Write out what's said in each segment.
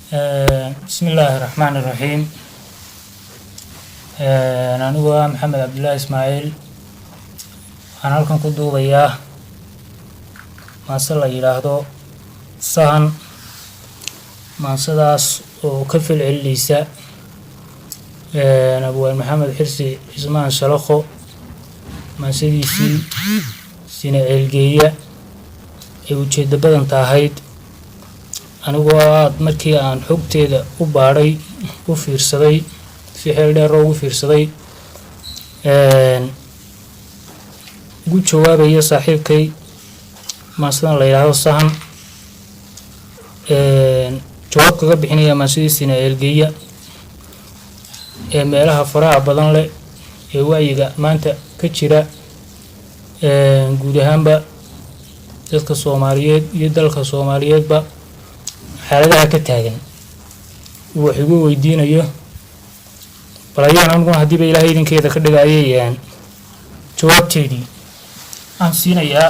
بسم الله الرحمن الرحيم. أنا هو محمد عبد الله إسماعيل. أنا لكم كدو ضياه ما صلى يلاهدو صهن ما صداس وكفل عليسا. أنا أبو محمد حرسي اسمان شلخو ما سيدي سنة الجية وجد بدن تاهيد. anigoo aad markii aan xogteeda u baaray u fiirsaday si xeel dheer ugu fiirsaday ugu jawaabaya saaxiibkay maasadan la yiraahdo sahan jawaab kaga bixinaya maasadiisina eelgeeya ee meelaha faraha badan leh ee wacyiga maanta ka jira guud ahaanba dadka Soomaaliyeed iyo dalka Soomaaliyeedba xaaladaha ka taagan wax igu weydiinayo balayaan anigu hadii bay Ilaahay idinkeeda ka dhigayeen jawaabteedii aan siinayaa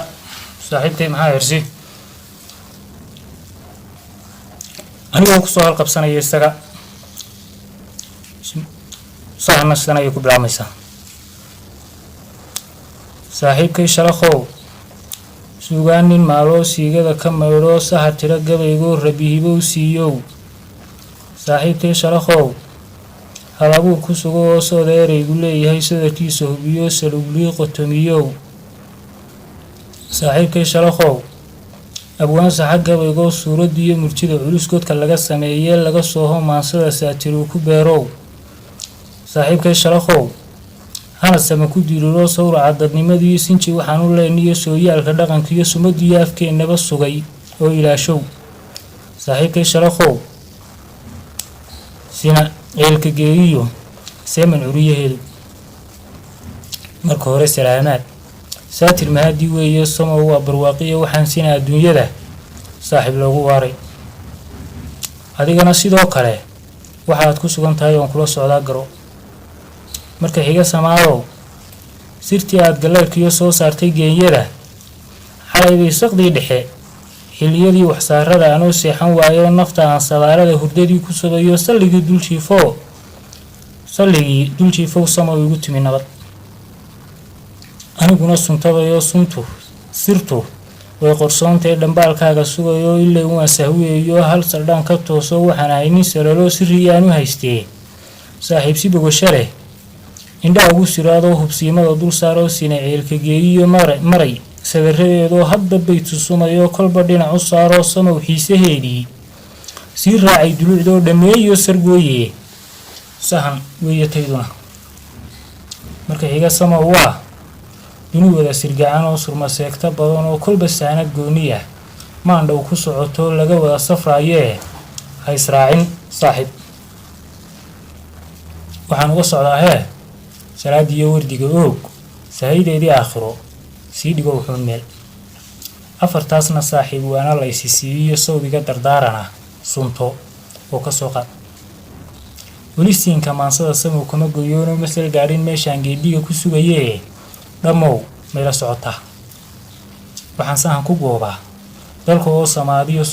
saaxiibtay maxaa hersi anigu ku soo halqabsanaya isaga sahan sanay ku bilaamaysa saaxiibkay shalakhow suugaanin maalo siigada ka mayro saha tira gabaygo rabihibo siiyo saaxiibtay shalakhow halabu ku sugo soo dheeraygu leeyahay sadarkiisa hubiyo salugli qotomiyo saaxiibkay shalakhow abwaan saxa gabaygo suuradiyo murtida culus godka laga sameeyay laga soo homaansada saatiru ku beerow saaxiibkay shalakhow hana sama ku diiriro sawra dadnimadii sinji waxaan u leenahay sooyaalka dhaqanka iyo sumadii afkeenaba sugay oo ilaashow saaxiibkay shalakhow sina eelka geeriyo seeman uriyaheedu marka hore salaamaad saatir mahadi weeye samo waa barwaaqiyo waxaan sina adduunyada saaxiib loogu waaray adigana sidoo kale waxaad ku sugan tahay oo kula socdaa garo marka xiga samaado sirtii aad galeerkiyo soo saartay geenyada xalaybay saqdii dhexe xiliyadii wax saarada anoo seexan waayo nafta aan sabaarada hurdadii ku sugayo salligii duljiifo samo igu timi nabad aniguna suntabayo suntu sirtu way qorsoontay dhambaalkaaga sugayo ilaa uu sahweeyo hal saldaan ka tooso waxaan ahay nin salalo sirriyaan u haystee saaxiib si bogashare indhaha ugu siraado hubsiimada dul saaro sina ceelka geeriyo maray sawiradeedo hadda bay tusumayo kolba dhinac u saaro samow xiisaheedii si raacay dulucdo dhameeyo sargooye sahan weeyatayduna marka xiga samow waa inuu wada sirgacan oo surma seegta badan oo kolba saanad gooniya maandhow ku socoto laga wada safraayee ha israacin saaxiib waxaan uga socdaa salaadiyo wardiga oog saayideedii aakhiro sii dhigo wuxuu meel afartaasna saaxiib waana la isiisiiyo sawdiga dardaarana sunto oo ka soo qaad weliisiinka maansada samow kama goyoono masal gaarin meeshaan geediga ku sugayee dhamow meela socota waxaan sahan ku goobaa dalka oo Soomaaliyo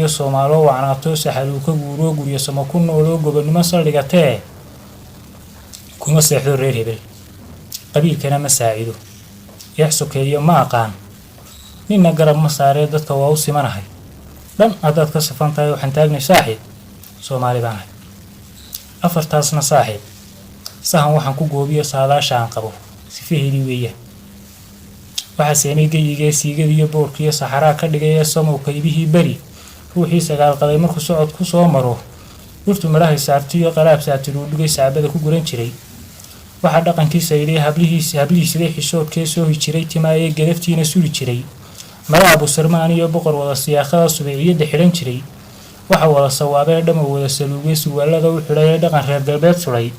Soomaalo wacnaato saxalu ka guuro guriyo sama ku noolo gobonimo saldhigatee kuma seexdo reer hebel qabiilkana ma saacido yaxsukeeyo ma aqaan ninna garab ma saaree dadka waa u simanahay dhan hadaad ka safan tahay waxaan taagnay saaxiib Soomaali baan ahay afartaasna saaxiib sahan waxaan ku goobiyo saadaashaan qabo sifaheedii weeyaan waxa seenay geeyigee siigadiyo boorkiyo saxaraa ka dhigaya samow kaybihii bari ruuxii sagaal qaday markuu socod ku soo maro dhurtu marahay saartiyo qalaab saatiru dhigay saabada ku guran jiray waxa dhaqankiisa ilaa hablihiisa xishoodkee soo hijiray timaaye gadaftiina suri jiray mara Abu Sarmaan iyo boqor wada siyaaqada subeeyada xiran jiray waxa wada sawaabay dhamo wada saluugay suwaalada u xidhay dhaqan reer galbeed sulay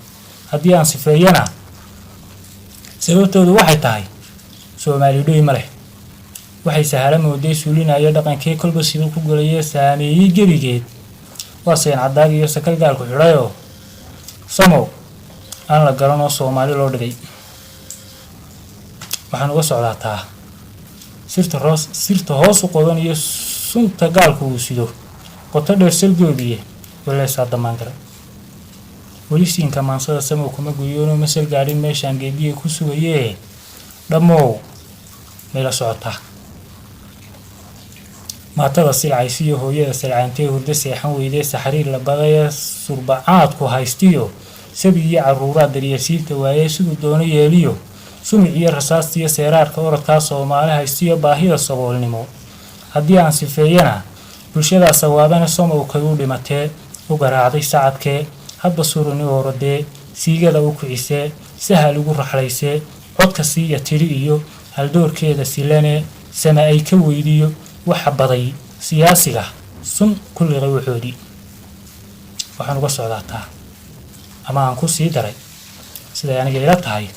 hadii aan sifeeyana sababtoodu waxay tahay Soomaalidu ma leh waxay sahara mooday suulinaya dhaqankee kolba sidoo ku galay saameeyay gabigeed waa seen cadaag iyo sakal gaal ku xidhayo samow aan la garano Soomaali loo dhigay waxaan uga socdaa sirta hoos u qodan iyo sunta gaalku uu sido qoto dheer salgoodiye waleysaa damaan galay welisiinka maansada samow kuma goyoonoo masal gaadhin meeshaan geediye ku sugayee dhammow meela socotaa maatada silcaysiyo hooyada silcaantee hurdo seexan weydee saxriir la badaya surbacaadku haystiyo sabi iyo caruuraa daryasiinta waayee siduu doono yeeliyo sumic iyo rasaastiyo seeraarka orodkaa soomaali haystiyo baahida saboolnimo haddii aan sifeeyana bulshadaa sawaabana somowkay u dhimatee u garaacday sacadkee hadba suruni orodee siigada u kicisee sahal ugu raxlaysee codka siiya tidhi iyo haldoorkeeda silane sama ay ka weydiyo waxa baday siyaasiga sun ku liqay waxoodii waxaan uga socdaataa ama aan ku sii daray siday aniga ila tahay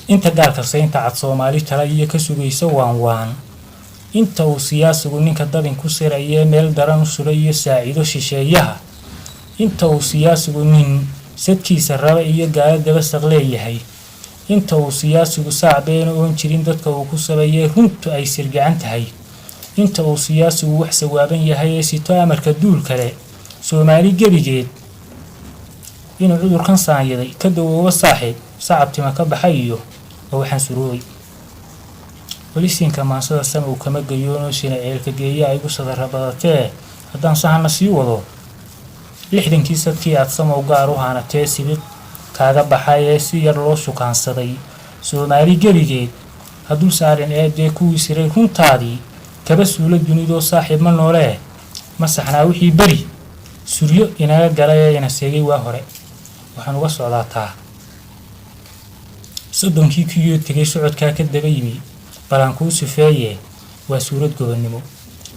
inta gaarka saynta cad soomaali tala iyo ka sugaysa waan inta uu siyaasigu ninka dabin ku sirayee meel daran u suray iyo saacido shisheeyaha inta uu siyaasigu nin sadkiisa raba iyo gaalo dabasaq leeyahay inta uu siyaasigu saac beena oon jirin dadka uu ku sabeeyey runtu ay sirgacan tahay inta uu siyaasigu wax sawaaban yahay ee sito amarka duul kale soomaali gebigeed inuu cudurkan saanyaday ka dawooba saaxiib sacabtima ka baxay iyo oo waxaan suroobay welisiinka maansada samow kama gayoonoo sina ceelka geeya ay gu sadara badatee haddaan sahana sii wado 60kii sadkii aad samow gaar u haanatee sibiq kaaga baxay ee si yar loo shukaansaday soomaali gebigeed hadduu saarin eedee kuwii siray runtaadii kaba suula dunidoo saaxiib ma noolee ma saxnaa wixii beri suryo inaga galay ee ina seegay waa hore waxaan uga socdaataa soddonkii kiyoo tegay socodkaa ka daba yimi balaan kuu sufeeye waa suurad gobonnimo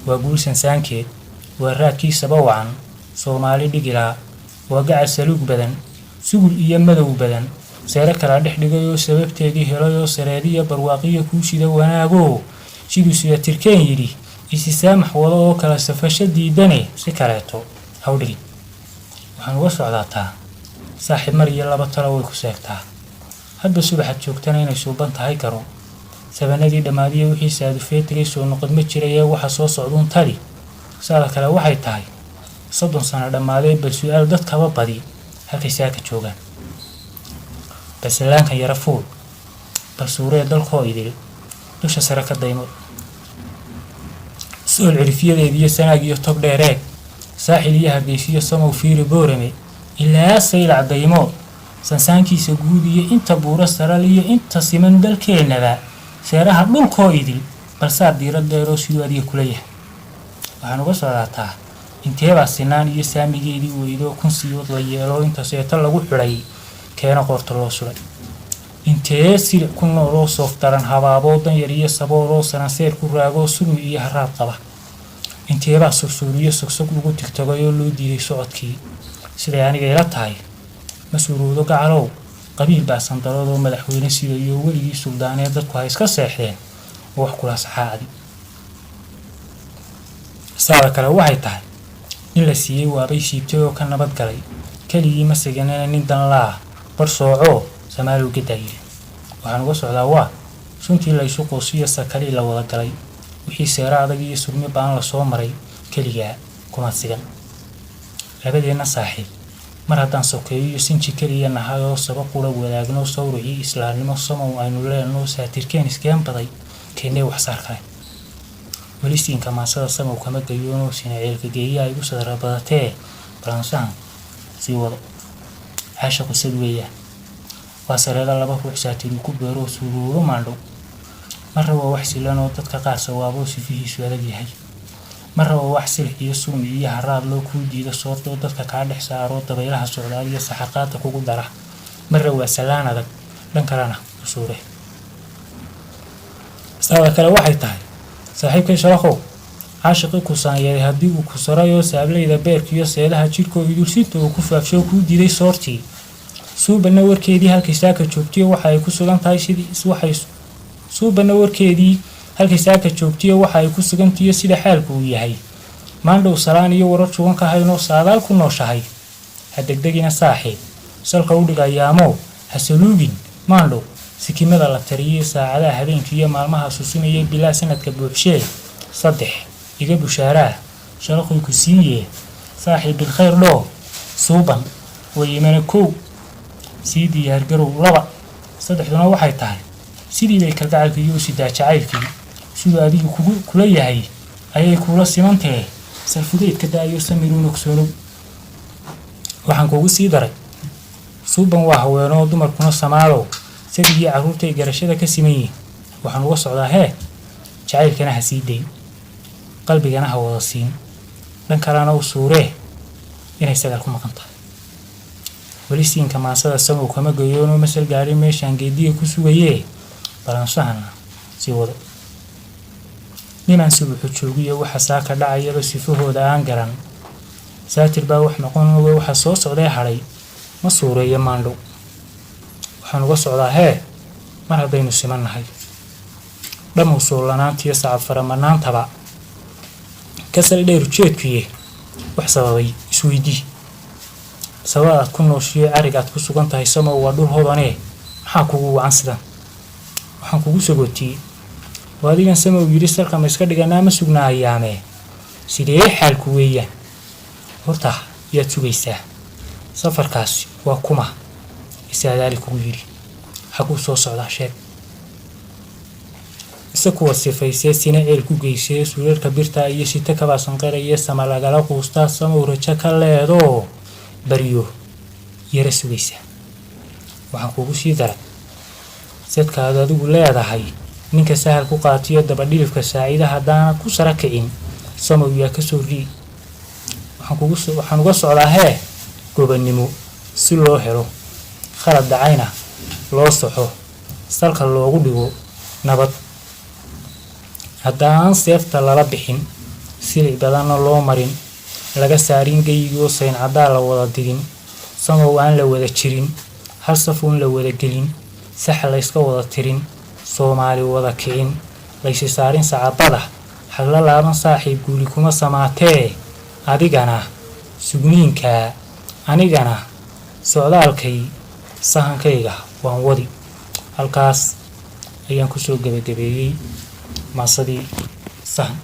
waa guul sansaankeed waa raadkii sabawacan soomaali dhigilaa waa gacal saluug badan sugul iyo madow badan seero kala dhex dhigay oo sababteedii helay oo sareediya barwaaqiya kuu shida wanaagoo siduu sida tirkeen yidhi isi saamax wado oo kala safasho diidane si kaleeto hawdhigid waxaan uga socdaataa saaxiib mar iyo laba talo way ku seegtaa hadba subaxaad joogtana inay suuban tahay karo sabanadii dhammaadiya wixii saadufee tegay soo noqod ma jirayee waxa soo socduun tali saada kale waxay tahay 30 sano dhammaadee bal su-aal dadkaba badi halkay saaka joogaan basalaanka yara fuul bal suuree dalkoo idil dusha sare ka daymo sool cirifyadeediyo sanaag iyo tog dheereeg saaxil iyo hargeysiyo samow fiiri boorame ilaa saylac daymo sansaankiisa guud iyo inta buura saral iyo inta siman dalkeennaba seeraha dhulkoo idil balsaar diirad dheeroo siduu adiga kula yahay waxaan uga socdaataa inteebaa sinaan iyo saamigeedii weydoo kun siyood la yeelo inta seeto lagu xidhay keena qoorta loo sulay intee silic ku nooloo soof daran habaaboo danyar iyo sabooloo sananseer ku raagoo sumi iyo haraad qaba inteebaa sursuuriyo sogsog lagu tigtagayoo loo diiday socodkii siday aniga ila tahay ma suuroodo gacalow qabiil baa sandaradoo madaxweyne sida iyo weligii suldaaneed dadku hay iska seexdeen oo wax kula saxaacdi saada kale waxay tahay in la siiyey waabay siibtay oo ka nabad galay keligii ma siganina nin danlaa bar soocoo samaalow gadaayiri waxaan uga socdaa waa suntii la isu qoosiyo sakali la wada galay wixii seera adag iyo surmi baan la soo maray keligaa kuma sigan labadeena saaxiib mar haddaan sokeeyo iyo sinji keliya nahay oo sabaqula wadaagno sawricii islaamnimo samow aynu leenno saatirkeen iskeen baday keenee wax saar kale welisiinka maasada samow kama gayoonoo sina ceelka geeya ay gu sadara badatee balansahan sii wado caasha qisad weeyaan waa sareeda laba ruux saatiru ku beeroo suuroodo maandhow marra waa wax silan oo dadka qaar sawaaboo sifihiisu adag yahay marra waa wax silix iyo suumi iyo haraad loo kuu diida soortoo dadka kaa dhex saaroo dabaylaha socdaal iyo saxaqaadda kugu dara marra waa salaan adag dhan kalena usuure saada kale waxay tahay saaxiibkay sharakow caashiqii ku saanyeeday haddii uu ku sarayoo saablayda beerkiiyo seedaha jidhkoo idulsinta uu ku faafsho kuu diiday soortii suubanna warkeedii halkay saaka joogtiyo waxa ay ku sugan tahay sidii waxay suubanna warkeedii halkay saaka joogtiyo waxa ay ku sugantiyo sida xaalku uu yahay maandhow salaan iyo warar jugan ka haynoo saadaal ku nooshahay ha degdegina saaxiib salka u dhigayaamow ha saluugin maandhow sikimada la tariyey saacadaha habeenkii iyo maalmaha susinayay bilaa sanadka buuxshee 3 iga bushaaraa shalaqoy ku siiye saaxiib bilkhayr dhoo suuban wayimana kow sii diyaargarow laba saddexduna waxay tahay sidii bay kalgacalka iyo sidaa jacaylkii siduu adigu kula yahay ayay kula simantee salfudeedka daayo samiruun ogsoonow waxaan kugu sii daray suuban waa haweenoo dumarkuna samaalow sadigii carruurtay garashada ka siman yihiin waxaan uga socdaa hee jacaylkana ha sii day qalbigana ha wada siin dhan kalena u suuree inay sagaal ku maqan tahay weli siinka maasada samow kama goyoonoo masal gaadhin meeshaan geediga ku sugayee balaanshahana sii wado niman subuxu joogiyo waxa saaka dhacayaba sifahooda aan garan saatir baa wax noqonawe waxa soo socday hadhay ma suureeyo maandhow waxaan uga socdaa hee mar haddaynu simannahay dhammow soolanaantiyo sacad faramanaantaba kasal dheer ujeedkuye wax sababay isweydii sabab aad ku nooshiyo carig aad ku sugan tahay samow waa dhul hodanee maxaa kugu wacan sidan waxaan kugu sagootiyey oo adigan samow yidhi salka ma iska dhiganaa ma sugnaayaamee sidee xaalku weeyaan horta yaad sugaysaa safarkaasi waa kuma isaadaali kugu yidhi xaguu soo socdaa sheeg isa kuwa sifaysee sina ceel ku geysee suulalka birta iyo sita kabaasanqaraya sama lagala quustaa samow rajo ka leedoo baryo yara sugaysaa waxaan kugu sii daray sadkaad adigu leedahay ninka sahal ku qaatiyo dabadhilifka saacida haddaana ku sara kicin samow yaa ka soo rii waxaan uga socdaa hee gobannimo si loo helo khalad dhacayna loo soxo salka loogu dhigo nabad haddaan seefta lala bixin silic badanna loo marin laga saarin geyigoo sayn caddaa la wada didin samow aan la wada jirin hal safuun la wada gelin sax layska wada tirin soomaali wada kicin laysi saarin sacabada hagla laaban saaxiib guuli kuma samaatee adigana sugniinkaa anigana socdaalkay sahankayga waan wadi halkaas ayaan kusoo gebagabeeyey maasadii sahan